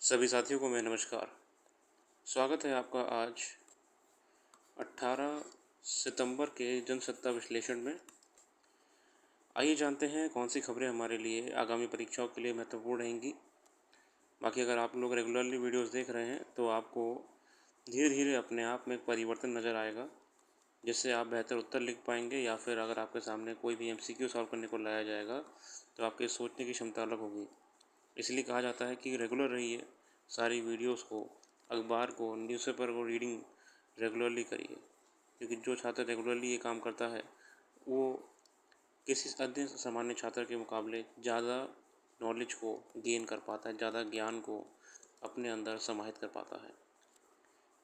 सभी साथियों को मैं नमस्कार। स्वागत है आपका आज 18 सितंबर के जनसत्ता विश्लेषण में। आइए जानते हैं कौन सी खबरें हमारे लिए आगामी परीक्षाओं के लिए महत्वपूर्ण रहेंगी। बाकी अगर आप लोग रेगुलरली वीडियोस देख रहे हैं तो आपको धीरे धीरे अपने आप में एक परिवर्तन नज़र आएगा, जिससे आप बेहतर उत्तर लिख पाएंगे, या फिर अगर आपके सामने कोई भी MCQ सॉल्व करने को लाया जाएगा तो आपके सोचने की क्षमता अलग होगी। इसलिए कहा जाता है कि रेगुलर रहिए, सारी वीडियोस को, अखबार को, न्यूज़पेपर को रीडिंग रेगुलरली करिए, क्योंकि जो छात्र रेगुलरली ये काम करता है वो किसी अन्य सामान्य छात्र के मुकाबले ज़्यादा नॉलेज को गेन कर पाता है, ज़्यादा ज्ञान को अपने अंदर समाहित कर पाता है।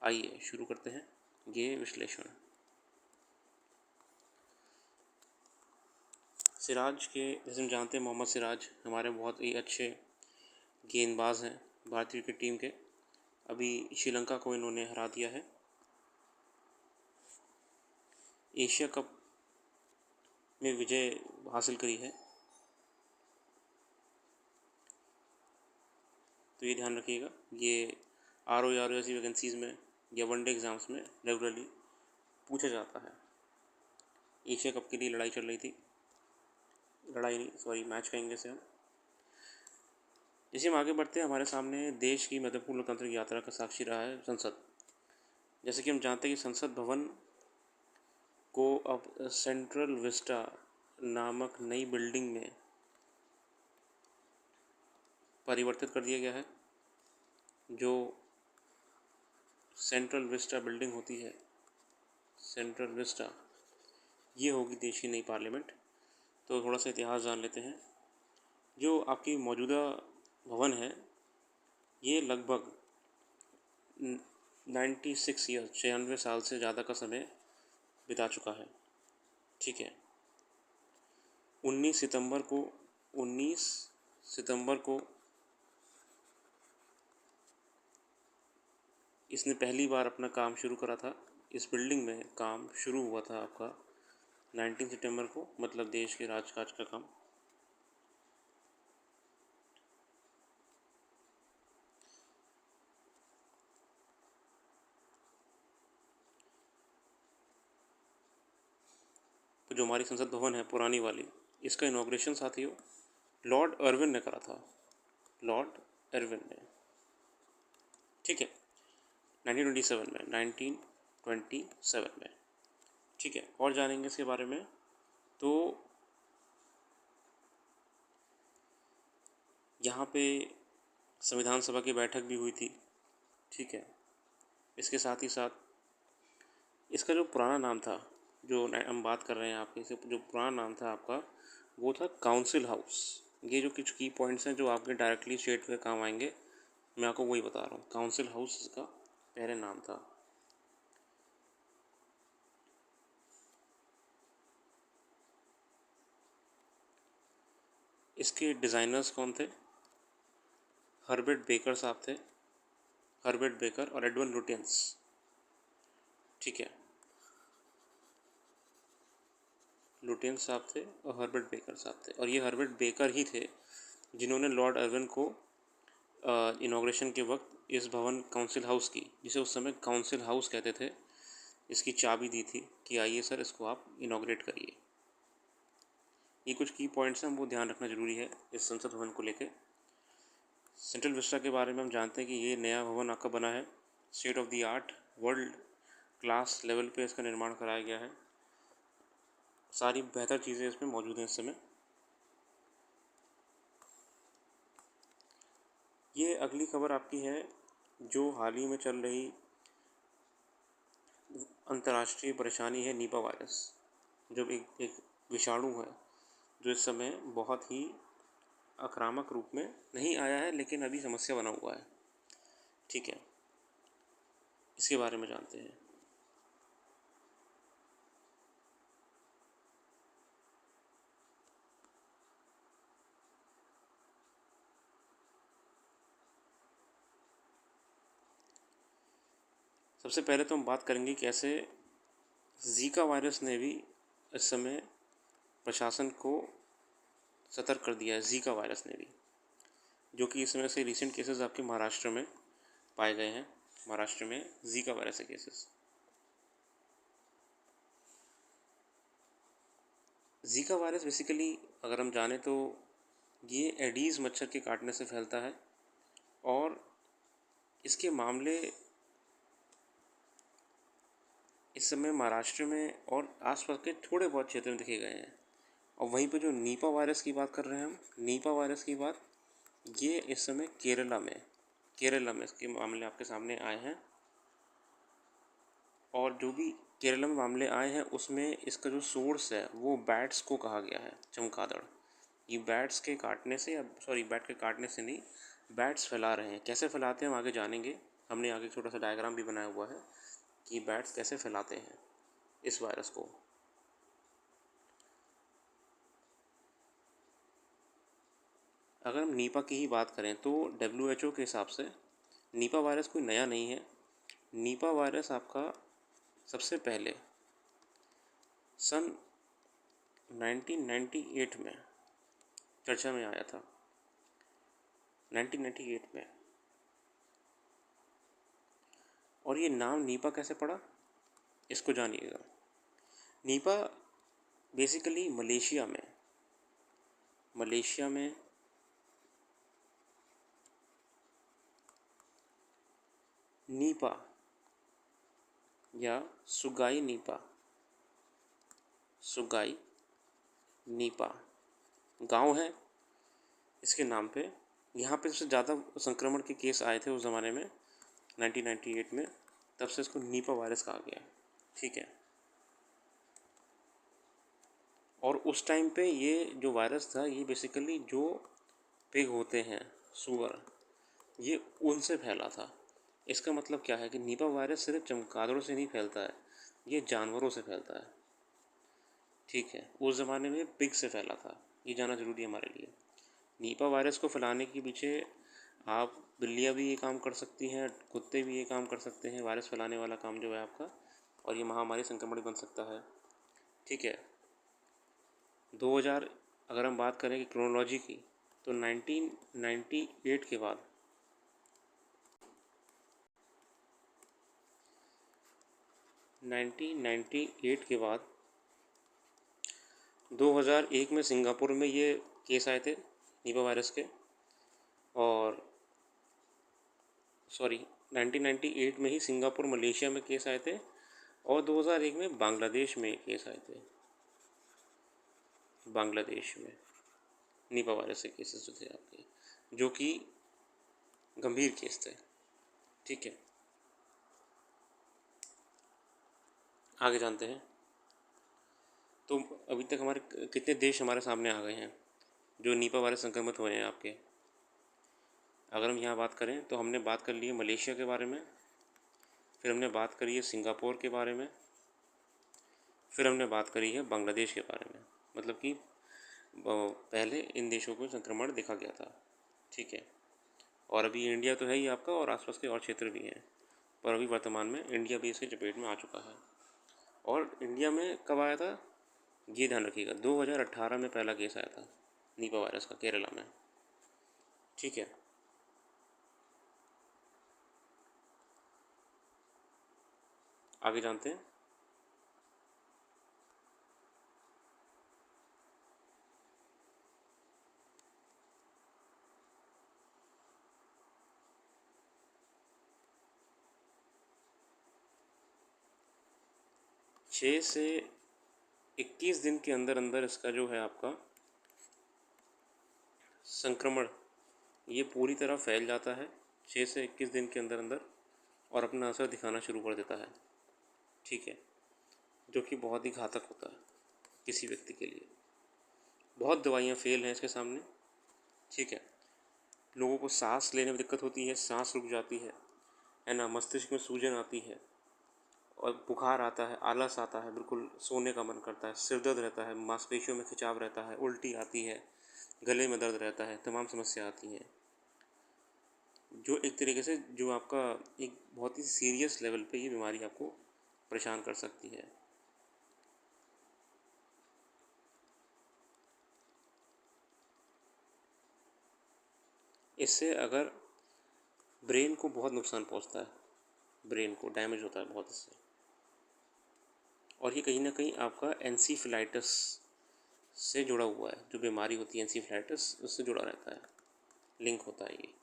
आइए शुरू करते हैं ये विश्लेषण। सिराज के, जैसे हम जानते हैं, मोहम्मद सिराज हमारे बहुत ही अच्छे गेंदबाज हैं भारतीय क्रिकेट टीम के। अभी श्रीलंका को इन्होंने हरा दिया है। एशिया कप में विजय हासिल करी है, तो ये ध्यान रखिएगा। ये RO जैसी वैकेंसीज़ में या वनडे एग्ज़ाम्स में रेगुलरली पूछा जाता है। एशिया कप के लिए लड़ाई चल रही थी, मैच कहेंगे इसे हम। जैसे हम आगे बढ़ते हैं, हमारे सामने देश की महत्वपूर्ण लोकतांत्रिक यात्रा का साक्षी रहा है संसद। जैसे कि हम जानते हैं कि संसद भवन को अब सेंट्रल विस्टा नामक नई बिल्डिंग में परिवर्तित कर दिया गया है। जो सेंट्रल विस्टा बिल्डिंग होती है, सेंट्रल विस्टा, ये होगी देश की नई पार्लियामेंट। तो थोड़ा सा इतिहास जान लेते हैं। जो आपकी मौजूदा भवन है, ये लगभग 96 ईयर, 96 साल से ज़्यादा का समय बिता चुका है। ठीक है। 19 सितंबर को इसने पहली बार अपना काम शुरू करा था। इस बिल्डिंग में काम शुरू हुआ था आपका 19 सितंबर को, मतलब देश के राजकाज का काम। तो जो हमारी संसद भवन है पुरानी वाली, इसका इनॉग्रेशन साथियों लॉर्ड इरविन ने करा था। लॉर्ड इरविन ने, ठीक है, 1927 में। ठीक है, और जानेंगे इसके बारे में। तो यहाँ पे संविधान सभा की बैठक भी हुई थी। ठीक है। इसके साथ ही साथ इसका जो पुराना नाम था, जो हम बात कर रहे हैं आपके, से जो पुराना नाम था आपका, वो था काउंसिल हाउस। ये जो कुछ की पॉइंट्स हैं जो आपके डायरेक्टली स्टेट पे काम आएंगे, मैं आपको वही बता रहा हूँ। काउंसिल हाउस इसका पहले नाम था। इसके डिज़ाइनर्स कौन थे? हर्बर्ट बेकर साहब थे। हर्बर्ट बेकर और एडवर्ड लुटियंस। ठीक है, लुटियंस साहब थे और हर्बर्ट बेकर साहब थे। और ये हर्बर्ट बेकर ही थे जिन्होंने लॉर्ड इरविन को इनॉग्रेशन के वक्त इस भवन काउंसिल हाउस की, जिसे उस समय काउंसिल हाउस कहते थे, इसकी चाबी दी थी कि आइए सर, इसको आप इनॉग्रेट करिए। ये कुछ की पॉइंट्स हैं, हमको ध्यान रखना ज़रूरी है इस संसद भवन को लेकर। सेंट्रल विस्टा के बारे में हम जानते हैं कि ये नया भवन आपका बना है। State of the art, world class level पे इसका निर्माण कराया गया है। सारी बेहतर चीज़ें इसमें मौजूद हैं इस समय। ये अगली खबर आपकी है, जो हाल ही में चल रही अंतर्राष्ट्रीय परेशानी है, निपा वायरस। जो एक विषाणु है जो इस समय बहुत ही आक्रामक रूप में नहीं आया है, लेकिन अभी समस्या बना हुआ है। ठीक है, इसके बारे में जानते हैं। सबसे पहले तो हम बात करेंगे कैसे ज़ीका वायरस ने भी इस समय प्रशासन को सतर्क कर दिया है। ज़ीका वायरस ने भी, जो कि इसमें से रिसेंट केसेस आपके महाराष्ट्र में पाए गए हैं। महाराष्ट्र में जीका वायरस के केसेस। जीका वायरस बेसिकली अगर हम जाने तो ये एडीज़ मच्छर के काटने से फैलता है और इसके मामले इस समय महाराष्ट्र में और आसपास के थोड़े बहुत क्षेत्र में देखे गए हैं। और वहीं पे जो नीपा वायरस की बात कर रहे हैं हम, नीपा वायरस की बात, ये इस समय केरला में इसके मामले आपके सामने आए हैं। और जो भी केरला में मामले आए हैं उसमें इसका जो सोर्स है वो बैट्स को कहा गया है, चमगादड़। ये बैट्स के काटने से, या सॉरी बैट के काटने से नहीं, बैट्स फैला रहे हैं। कैसे फैलाते हैं हम आगे जानेंगे। हमने आगे छोटा सा डायग्राम भी बनाया हुआ है कि बैट्स कैसे फैलाते हैं इस वायरस को। अगर हम नीपा की ही बात करें तो WHO के हिसाब से नीपा वायरस कोई नया नहीं है। नीपा वायरस आपका सबसे पहले सन 1998 में चर्चा में आया था, 1998 में। और ये नाम नीपा कैसे पड़ा, इसको जानिएगा। नीपा बेसिकली मलेशिया में नीपा या सुगाई नीपा गांव है इसके नाम पे। यहाँ पे सबसे ज़्यादा संक्रमण के केस आए थे उस ज़माने में 1998 में, तब से इसको नीपा वायरस कहा गया। ठीक है। और उस टाइम पे ये जो वायरस था ये बेसिकली जो पिग होते हैं, सूअर, ये उनसे फैला था। इसका मतलब क्या है कि नीपा वायरस सिर्फ चमगादड़ों से नहीं फैलता है, ये जानवरों से फैलता है। ठीक है। उस ज़माने में पिग से फैला था, ये जाना ज़रूरी है हमारे लिए। नीपा वायरस को फैलाने के पीछे आप बिल्लियाँ भी ये काम कर सकती हैं, कुत्ते भी ये काम कर सकते हैं, वायरस फैलाने वाला काम जो है आपका, और ये महामारी संक्रमण बन सकता है। ठीक है। 2000 अगर हम बात करें कि क्रोनोलॉजी की, तो 1998 के बाद 1998 के बाद 2001 में सिंगापुर में ये केस आए थे नीपा वायरस के। और 1998 में ही सिंगापुर, मलेशिया में केस आए थे। और 2001 में बांग्लादेश में केस आए थे। बांग्लादेश में नीपा वायरस के केसेस जो थे आपके, जो कि गंभीर केस थे। ठीक है। आगे जानते हैं। तो अभी तक हमारे कितने देश हमारे सामने आ गए हैं जो नीपा वायरस संक्रमित हुए हैं आपके। अगर हम यहाँ बात करें तो हमने बात कर ली है मलेशिया के बारे में, फिर हमने बात करी है सिंगापुर के बारे में, फिर हमने बात करी है बांग्लादेश के बारे में। मतलब कि पहले इन देशों को संक्रमण देखा गया था। ठीक है। और अभी इंडिया तो है ही आपका, और आसपास के और क्षेत्र भी हैं, पर अभी वर्तमान में इंडिया भी इसके चपेट में आ चुका है। और इंडिया में कब आया था ये ध्यान रखिएगा, 2018 में पहला केस आया था नीपा वायरस का केरला में। ठीक है। आगे जानते हैं। छः से 21 दिन के अंदर अंदर इसका जो है आपका संक्रमण ये पूरी तरह फैल जाता है 6 से 21 दिन के अंदर अंदर, और अपना असर दिखाना शुरू कर देता है। ठीक है। जो कि बहुत ही घातक होता है किसी व्यक्ति के लिए। बहुत दवाइयाँ फेल हैं इसके सामने। ठीक है। लोगों को सांस लेने में दिक्कत होती है, सांस रुक जाती है ना, मस्तिष्क में सूजन आती है, और बुखार आता है, आलस आता है, बिल्कुल सोने का मन करता है, सिर दर्द रहता है, मांसपेशियों में खिंचाव रहता है, उल्टी आती है, गले में दर्द रहता है, तमाम समस्या आती हैं, जो एक तरीके से जो आपका एक बहुत ही सीरियस लेवल पे ये बीमारी आपको परेशान कर सकती है। इससे अगर ब्रेन को बहुत नुकसान पहुंचता है, ब्रेन को डैमेज होता है बहुत इससे। और ये कहीं ना कहीं आपका एनसीफिलाइटिस से जुड़ा हुआ है, जो बीमारी होती है एनसीफिलाइटिस उससे जुड़ा रहता है, लिंक होता है ये।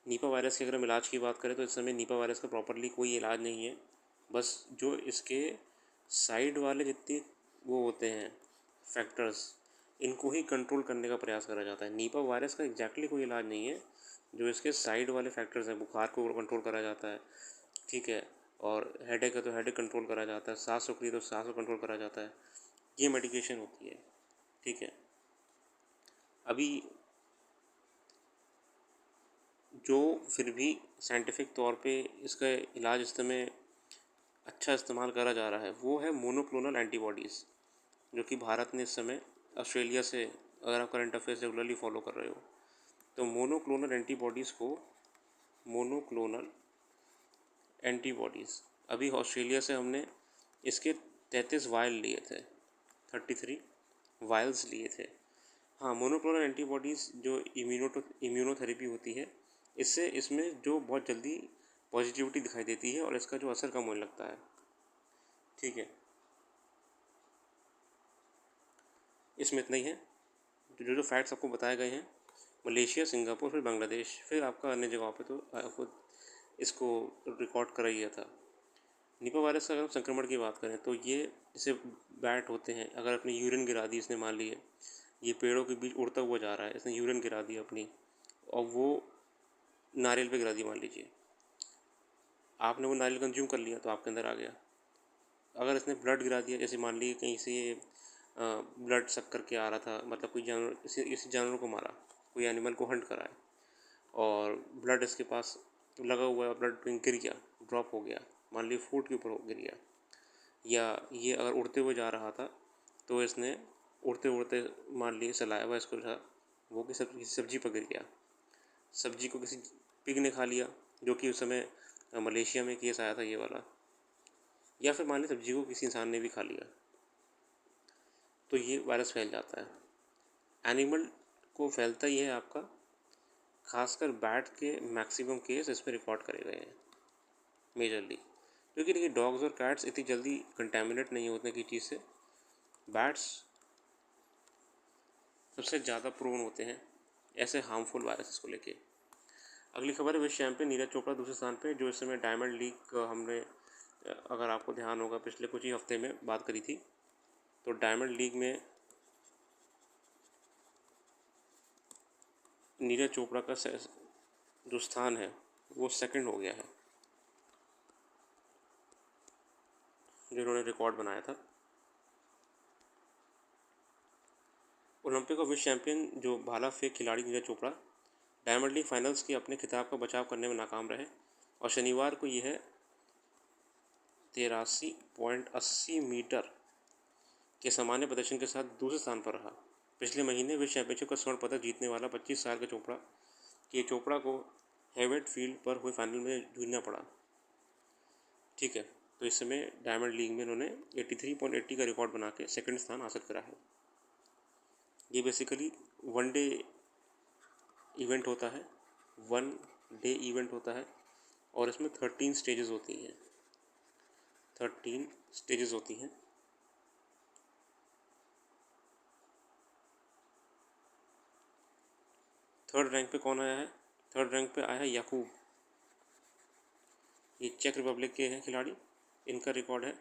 नीपा वायरस के अगर हम इलाज की बात करें तो इस समय नीपा वायरस का प्रॉपरली कोई इलाज नहीं है। बस जो इसके साइड वाले जितने वो होते हैं फैक्टर्स, इनको ही कंट्रोल करने का प्रयास करा जाता है। नीपा वायरस का एग्जैक्टली कोई इलाज नहीं है, जो इसके साइड वाले फैक्टर्स हैं, बुखार को कंट्रोल करा जाता है, ठीक है, और हेडेक है तो हेडेक कंट्रोल करा जाता है, सांस रुक रही है तो सांस को कंट्रोल करा जाता है, ये मेडिकेशन होती है, ठीक है। अभी जो फिर भी साइंटिफिक तौर पे इसका इलाज इस समय अच्छा इस्तेमाल करा जा रहा है वो है मोनोक्लोनल एंटीबॉडीज़, जो कि भारत ने इस समय ऑस्ट्रेलिया से, अगर आप करंट अफेयर्स रेगुलरली फॉलो कर रहे हो तो मोनोक्लोनल एंटीबॉडीज़ अभी ऑस्ट्रेलिया से हमने इसके 33 वायल लिए थे, 33 वायल्स लिए थे। हाँ, मोनोक्लोनल एंटीबॉडीज़ जो इम्यूनोथेरेपी होती है, इससे इसमें जो बहुत जल्दी पॉजिटिविटी दिखाई देती है और इसका जो असर कम होने लगता है, ठीक है। इसमें इतना ही है। जो जो फैक्ट्स आपको बताए गए हैं, मलेशिया, सिंगापुर, फिर बांग्लादेश, फिर आपका अन्य जगहों पे तो आपको इसको रिकॉर्ड करा ही था। निपा वायरस का अगर हम संक्रमण की बात करें तो ये जैसे बैट होते हैं, अगर अपनी यूरिन गिरा दी इसने, मान लिए ये पेड़ों के बीच उड़ता हुआ जा रहा है, इसने यूरिन गिरा दी अपनी और वो नारियल पे गिरा दी, मान लीजिए आपने वो नारियल कंज्यूम कर लिया तो आपके अंदर आ गया। अगर इसने ब्लड गिरा दिया, जैसे मान लीजिए कहीं से ब्लड सक करके आ रहा था, मतलब कोई जानवर, इसी जानवर को मारा, कोई एनिमल को हंट करा है और ब्लड इसके पास लगा हुआ है, ब्लड गिर गया, ड्रॉप हो गया, मान लीजिए फूड के ऊपर गिर गया, या ये अगर उड़ते हुए जा रहा था तो इसने उड़ते उड़ते मान लिए सलाइवा इसको था, वो किसी सब्जी पर गिर गया, सब्जी को किसी पिग ने खा लिया, जो कि उस समय मलेशिया में केस आया था ये वाला, या फिर मान लीजिए सब्जी को किसी इंसान ने भी खा लिया, तो ये वायरस फैल जाता है। एनिमल को फैलता ही है आपका, खासकर बैट के मैक्सिमम केस इस पर रिकॉर्ड करे गए हैं मेजरली, क्योंकि देखिए डॉग्स और कैट्स इतनी जल्दी कंटेमिनेट नहीं होते की चीज़ से, बैट्स सबसे ज़्यादा प्रोन होते हैं ऐसे हार्मफुल वायरसेस को लेके। अगली खबर है विश्व चैंपियन नीरज चोपड़ा दूसरे स्थान पे, जो इस समय डायमंड लीग हमने, अगर आपको ध्यान होगा पिछले कुछ ही हफ्ते में बात करी थी, तो डायमंड लीग में नीरज चोपड़ा का जो स्थान है वो सेकंड हो गया है, जिन्होंने रिकॉर्ड बनाया था। ओलंपिक और विश्व चैंपियन जो भाला फेंक खिलाड़ी Neeraj Chopra diamond league finals के अपने खिताब का बचाव करने में नाकाम रहे और शनिवार को यह 83.80 मीटर के सामान्य प्रदर्शन के साथ दूसरे स्थान पर रहा। पिछले महीने विश्व चैंपियनशिप का स्वर्ण पदक जीतने वाला 25 साल के चोपड़ा को हेवेट फील्ड पर हुए फाइनल में जूझना पड़ा, ठीक है। तो इस समय डायमंड लीग में इन्होंने 83.80 का रिकॉर्ड बना के सेकंड स्थान हासिल करा है। ये बेसिकली वन डे इवेंट होता है, और इसमें 13 स्टेजेस होती हैं, 13 स्टेजेस होती हैं। थर्ड रैंक पे कौन आया है? थर्ड रैंक पे आया है याकूब, ये चेक रिपब्लिक के हैं खिलाड़ी, इनका रिकॉर्ड है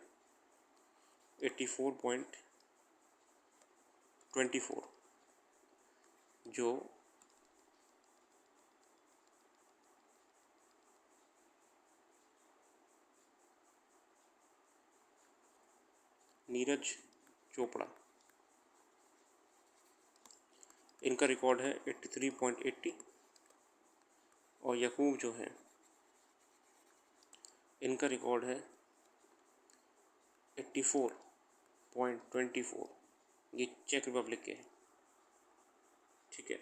84.24, जो नीरज चोपड़ा, इनका रिकॉर्ड है 83.80, और याकूब जो है इनका रिकॉर्ड है 84.24, ये चेक रिपब्लिक के हैं, ठीक है।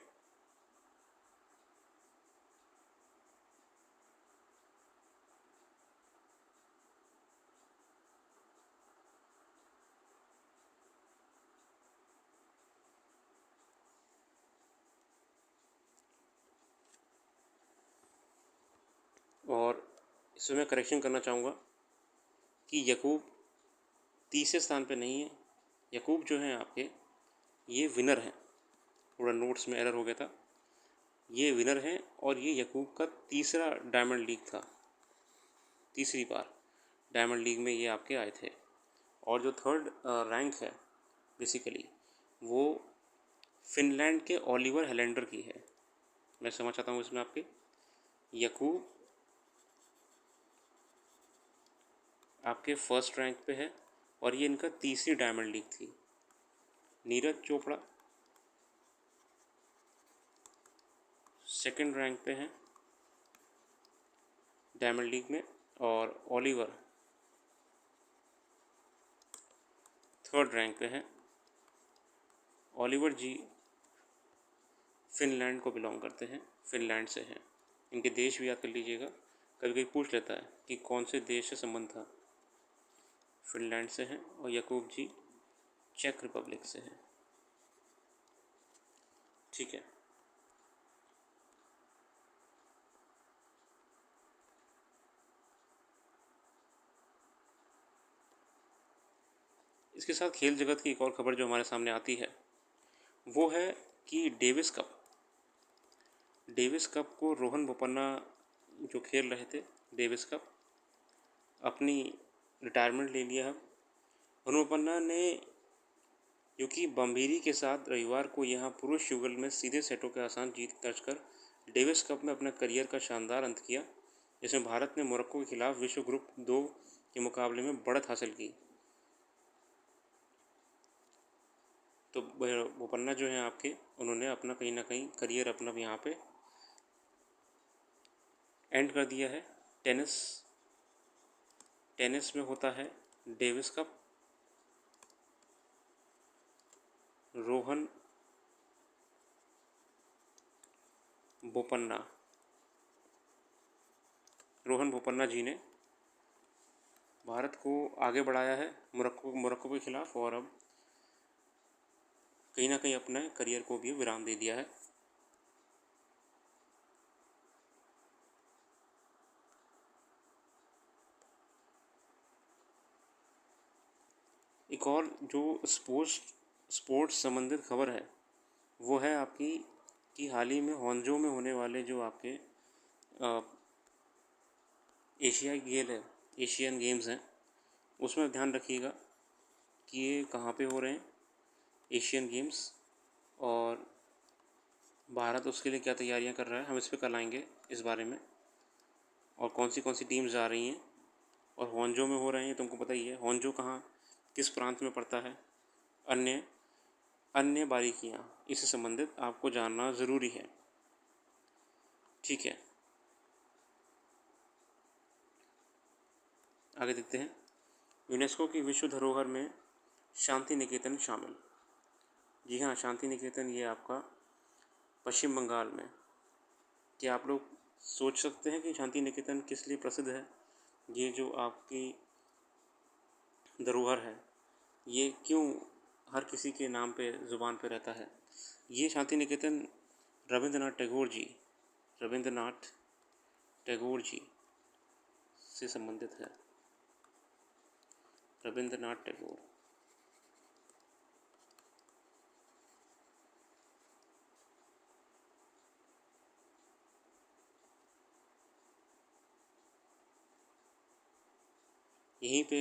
इसमें मैं करेक्शन करना चाहूँगा कि यकूब तीसरे स्थान पे नहीं है। यकूब जो हैं आपके ये विनर हैं, थोड़ा नोट्स में एरर हो गया था। ये विनर हैं और ये यकूब का तीसरा डायमंड लीग था, तीसरी बार डायमंड लीग में ये आपके आए थे। और जो थर्ड रैंक है बेसिकली वो फिनलैंड के ओलिवर हेलेंडर की है। मैं समझ चाहता हूँ इसमें आपके यकूब आपके फर्स्ट रैंक पे है और ये इनका तीसरी डायमंड लीग थी। नीरज चोपड़ा सेकंड रैंक पे हैं डायमंड लीग में और ओलिवर थर्ड रैंक पे है। ओलिवर जी फिनलैंड को बिलोंग करते हैं, फिनलैंड से हैं। इनके देश भी याद कर लीजिएगा, कभी कभी पूछ लेता है कि कौन से देश से संबंध था। फिनलैंड से हैं और यकूब जी चेक रिपब्लिक से हैं। ठीक है, इसके साथ खेल जगत की एक और खबर जो हमारे सामने आती है वो है कि डेविस कप को रोहन बोपन्ना जो खेल रहे थे डेविस कप, अपनी रिटायरमेंट ले लिया है। रोहन बोपन्ना ने क्योंकि बम्बीरी के साथ रविवार को यहाँ पुरुष युगल में सीधे सेटों के आसान जीत दर्ज कर डेविस कप में अपने करियर का शानदार अंत किया, जिसमें भारत ने मोरक्को के खिलाफ विश्व ग्रुप 2 के मुकाबले में बढ़त हासिल की। तो बोपन्ना जो हैं आपके उन्होंने अपना कहीं ना कहीं करियर अपना यहाँ पे एंड कर दिया है। टेनिस में होता है डेविस कप। रोहन बोपन्ना जी ने भारत को आगे बढ़ाया है मोरक्को के खिलाफ और अब कहीं ना कहीं अपने करियर को भी विराम दे दिया है। एक और जो स्पोर्ट्स संबंधित खबर है वो है आपकी कि हाल ही में होंजो में होने वाले जो आपके एशियन गेम्स हैं उसमें ध्यान रखिएगा कि ये कहाँ पे हो रहे हैं एशियन गेम्स, और भारत उसके लिए क्या तैयारियां कर रहा है। हम इस पे कल आएंगे इस बारे में, और कौन सी टीम्स जा रही हैं। और होंजो में हो रहे हैं, तुमको पता ही है होंजो कहाँ किस प्रांत में पड़ता है। अन्य अन्य बारीकियाँ इससे संबंधित आपको जानना ज़रूरी है। ठीक है, आगे देखते हैं। यूनेस्को की विश्व धरोहर में शांति निकेतन शामिल। जी हाँ, शांति निकेतन ये आपका पश्चिम बंगाल में। क्या आप लोग सोच सकते हैं कि शांति निकेतन किस लिए प्रसिद्ध है? ये जो आपकी धरोहर है ये क्यों हर किसी के नाम पे ज़ुबान पे रहता है? ये शांति निकेतन रविंद्रनाथ टैगोर जी से संबंधित है। रविंद्रनाथ टैगोर। यहीं पे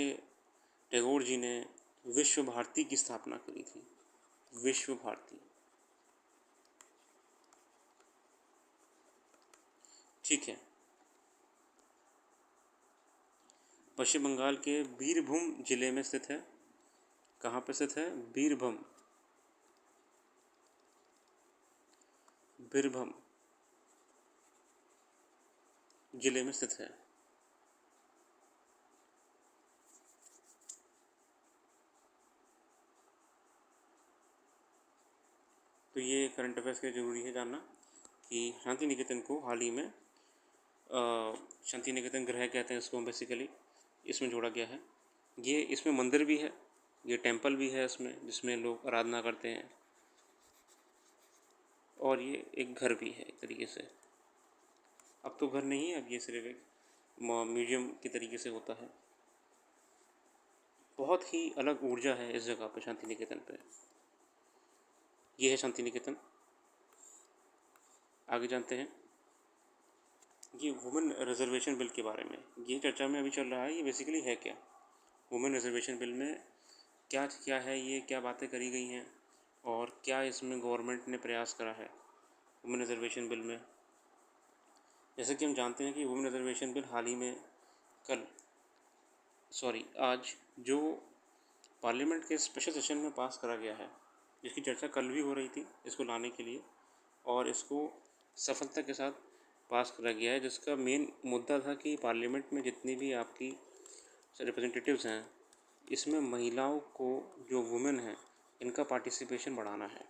टैगोर जी ने विश्व भारती की स्थापना करी थी। विश्व भारती, ठीक है। पश्चिम बंगाल के बीरभूम जिले में स्थित है। कहाँ पे स्थित है? बीरभूम जिले में स्थित है। तो ये करंट अफेयर्स के ज़रूरी है जानना कि शांति निकेतन को हाल ही में शांति निकेतन गृह कहते हैं इसको बेसिकली, इसमें जोड़ा गया है। ये इसमें मंदिर भी है, ये टेंपल भी है इसमें जिसमें लोग आराधना करते हैं, और ये एक घर भी है एक तरीके से। अब तो घर नहीं है, अब ये सिर्फ एक म्यूजियम की तरीके से होता है। बहुत ही अलग ऊर्जा है इस जगह पे, शांति निकेतन पे। ये है शांति निकेतन। आगे जानते हैं ये वुमेन रिजर्वेशन बिल के बारे में। ये चर्चा में अभी चल रहा है, ये बेसिकली है क्या। वुमेन रिजर्वेशन बिल में क्या क्या है, ये क्या बातें करी गई हैं और क्या इसमें गवर्नमेंट ने प्रयास करा है वुमेन रिजर्वेशन बिल में। जैसे कि हम जानते हैं कि वुमेन रिजर्वेशन बिल हाल ही में आज जो पार्लियामेंट के स्पेशल सेशन में पास करा गया है, जिसकी चर्चा कल भी हो रही थी इसको लाने के लिए, और इसको सफलता के साथ पास करा गया है। जिसका मेन मुद्दा था कि पार्लियामेंट में जितनी भी आपकी रिप्रेजेंटेटिव्स हैं, इसमें महिलाओं को, जो वुमेन हैं, इनका पार्टिसिपेशन बढ़ाना है।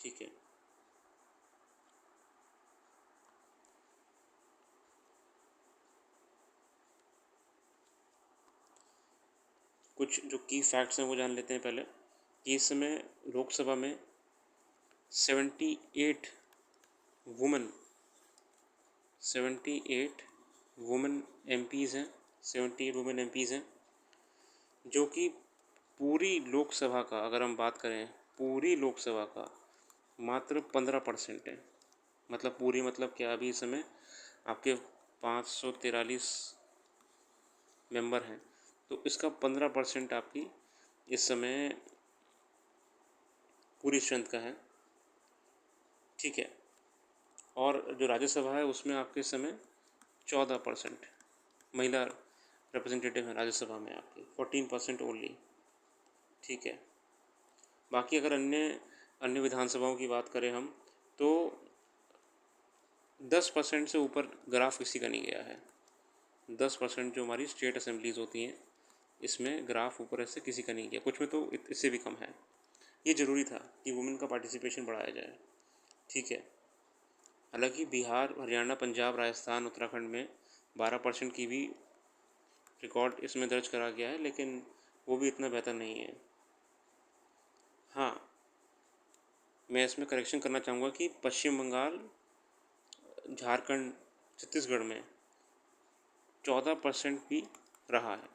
ठीक है। कुछ जो की फैक्ट्स हैं वो जान लेते हैं पहले कि इस समय लोकसभा में 78 वुमेन 78 वुमेन एमपीज़ हैं। 78 वुमेन एमपीज़ हैं, जो कि पूरी लोकसभा का, अगर हम बात करें पूरी लोकसभा का, मात्र 15% है। मतलब पूरी मतलब क्या, अभी इस समय आपके 543 मेंबर हैं, तो इसका 15% आपकी इस समय पूरी स्ट्रेंथ का है। ठीक है। और जो राज्यसभा है उसमें आपके इस समय 14% महिला रिप्रेजेंटेटिव हैं राज्यसभा में, आपके 14% ओनली। ठीक है। बाकी अगर अन्य विधानसभाओं की बात करें हम, तो 10% से ऊपर ग्राफ किसी का नहीं गया है। 10% जो हमारी स्टेट असेंबलीज़ होती हैं, इसमें ग्राफ ऊपर से किसी का नहीं गया, कुछ में तो इससे भी कम है। ये ज़रूरी था कि वुमेन का पार्टिसिपेशन बढ़ाया जाए। ठीक है। हालांकि बिहार, हरियाणा, पंजाब, राजस्थान, उत्तराखंड में 12% की भी रिकॉर्ड इसमें दर्ज करा गया है, लेकिन वो भी इतना बेहतर नहीं है। हाँ, मैं इसमें करेक्शन करना चाहूँगा कि पश्चिम बंगाल, झारखंड, छत्तीसगढ़ में 14% भी रहा है,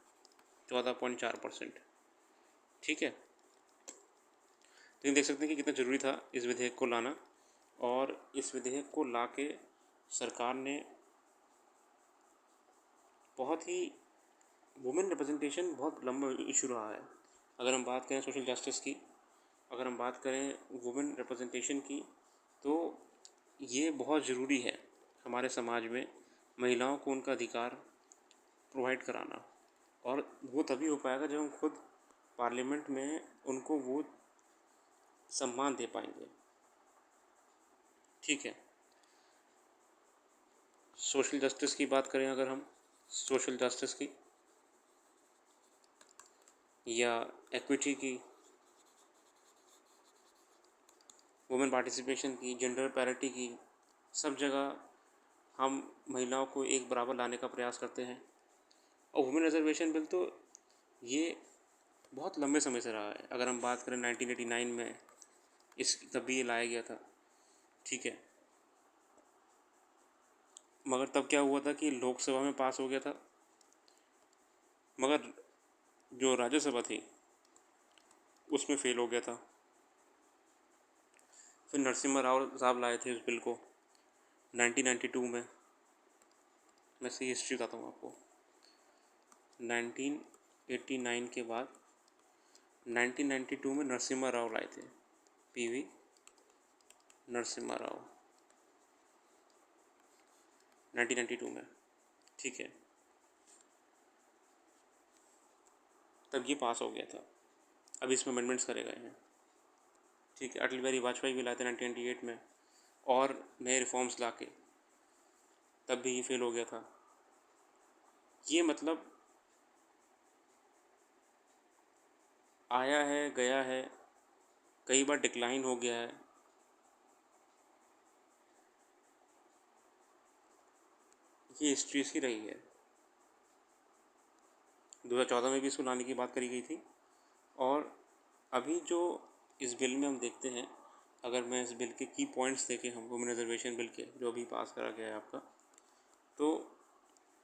14.4%। ठीक है। तो ये देख सकते हैं कि कितना ज़रूरी था इस विधेयक को लाना, और इस विधेयक को ला के सरकार ने बहुत ही, वुमेन रिप्रेजेंटेशन बहुत लंबा इशू रहा है। अगर हम बात करें सोशल जस्टिस की, अगर हम बात करें वुमेन रिप्रेजेंटेशन की, तो ये बहुत ज़रूरी है हमारे समाज में महिलाओं को उनका अधिकार प्रोवाइड कराना। और वो तभी हो पाएगा जब हम खुद पार्लियामेंट में उनको वो सम्मान दे पाएंगे। ठीक है। सोशल जस्टिस की बात करें अगर हम, सोशल जस्टिस की या एक्विटी की, वुमेन पार्टिसिपेशन की, जेंडर पैरिटी की, सब जगह हम महिलाओं को एक बराबर लाने का प्रयास करते हैं। और वुमेन रिजर्वेशन बिल तो ये बहुत लंबे समय से रहा है। अगर हम बात करें 1989 में तब भी ये लाया गया था। ठीक है। मगर तब क्या हुआ था कि लोकसभा में पास हो गया था, मगर जो राज्यसभा थी उसमें फेल हो गया था। फिर नरसिम्हा राव साहब लाए थे उस बिल को 1992 में। मैं से हिस्ट्री बताता हूँ आपको। 1989 के बाद 1992 में नरसिम्हा राव लाए थे, पीवी नरसिम्हा राव, 1992 में। ठीक है। तब ये पास हो गया था। अब इसमें अमेंडमेंट्स करे गए हैं। ठीक है। अटल बिहारी वाजपेयी भी लाए थे 1998 में, और नए रिफॉर्म्स ला के, तब भी ये फेल हो गया था। ये मतलब आया है, गया है, कई बार डिक्लाइन हो गया है। ये हिस्ट्री इसकी रही है। 2014 में भी इसको लाने की बात करी गई थी। और अभी जो इस बिल में हम देखते हैं, अगर मैं इस बिल के की पॉइंट्स देखें हम, वुमेन रिजर्वेशन बिल के जो अभी पास करा गया है आपका, तो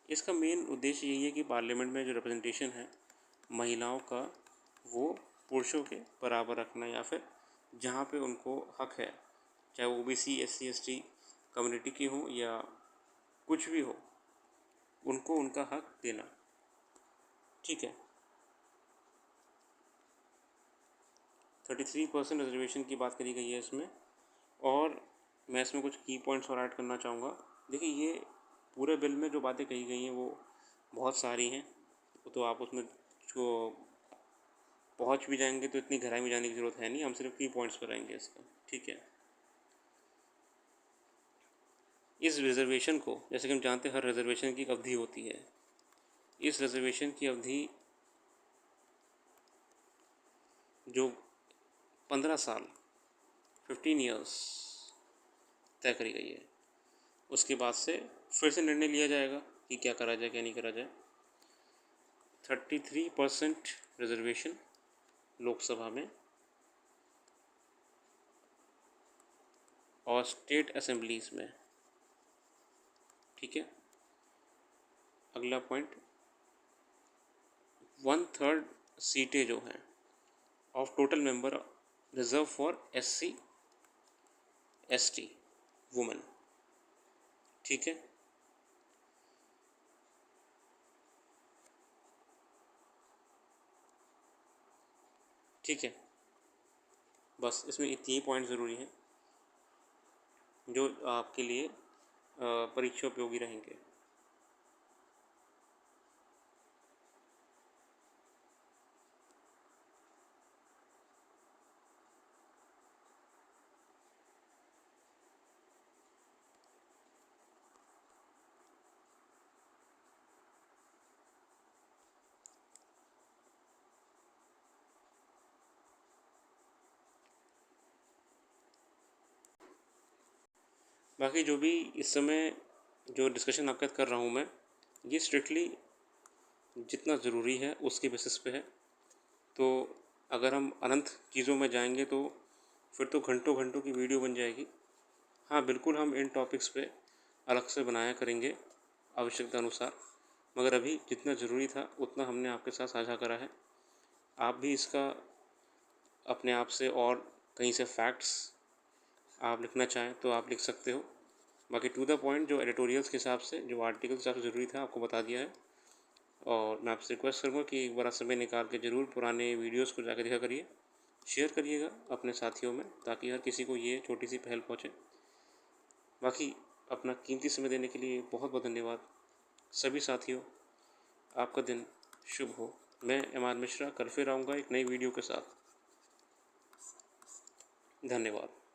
इसका मेन उद्देश्य यही है कि पार्लियामेंट में जो रिप्रेजेंटेशन है महिलाओं का, वो पुरुषों के बराबर रखना, या फिर जहाँ पे उनको हक है, चाहे वो ओबीसी, एससी, एसटी कम्युनिटी की हो या कुछ भी हो, उनको उनका हक देना। ठीक है। 33% रिजर्वेशन की बात करी गई है इसमें, और मैं इसमें कुछ की पॉइंट्स और ऐड करना चाहूँगा। देखिए, ये पूरे बिल में जो बातें कही गई हैं वो बहुत सारी हैं, तो आप उसमें जो पहुँच भी जाएंगे तो इतनी गहराई में जाने की ज़रूरत है नहीं, हम सिर्फ की पॉइंट्स पर आएंगे इसका। ठीक है। इस रिजर्वेशन को, जैसे कि हम जानते हैं, हर रिजर्वेशन की एक अवधि होती है। इस रिजर्वेशन की अवधि जो 15 साल 15 ईयर्स तय करी गई है, उसके बाद से फिर से निर्णय लिया जाएगा कि क्या करा जाए क्या नहीं करा जाए। 33% रिजर्वेशन लोकसभा में और स्टेट असेंबलीज में। ठीक है। अगला पॉइंट, 1/3 सीटें जो हैं of total member reserve for SC ST women. ठीक है। ठीक है, बस इसमें इतने ही पॉइंट ज़रूरी हैं जो आपके लिए परीक्षा उपयोगी रहेंगे। बाकी जो भी इस समय जो डिस्कशन आपके साथ कर रहा हूँ मैं, ये स्ट्रिक्टली जितना ज़रूरी है उसके बेसिस पे है। तो अगर हम अनंत चीज़ों में जाएंगे तो फिर तो घंटों घंटों की वीडियो बन जाएगी। हाँ बिल्कुल, हम इन टॉपिक्स पे अलग से बनाया करेंगे आवश्यकता अनुसार, मगर अभी जितना ज़रूरी था उतना हमने आपके साथ साझा करा है। आप भी इसका अपने आप से और कहीं से फैक्ट्स आप लिखना चाहें तो आप लिख सकते हो। बाकी टू द पॉइंट जो एडिटोरियल्स के हिसाब से, जो आर्टिकल के हिसाब से ज़रूरी था, आपको बता दिया है। और मैं आपसे रिक्वेस्ट करूँगा कि एक बार समय निकाल के ज़रूर पुराने वीडियोस को जाकर देखा करिए, शेयर करिएगा अपने साथियों में, ताकि हर किसी को ये छोटी सी पहल पहुँचे। बाकी अपना कीमती समय देने के लिए बहुत बहुत धन्यवाद सभी साथियों। आपका दिन शुभ हो। मैं एम.आर. मिश्रा कल फिर आऊँगा एक नई वीडियो के साथ। धन्यवाद।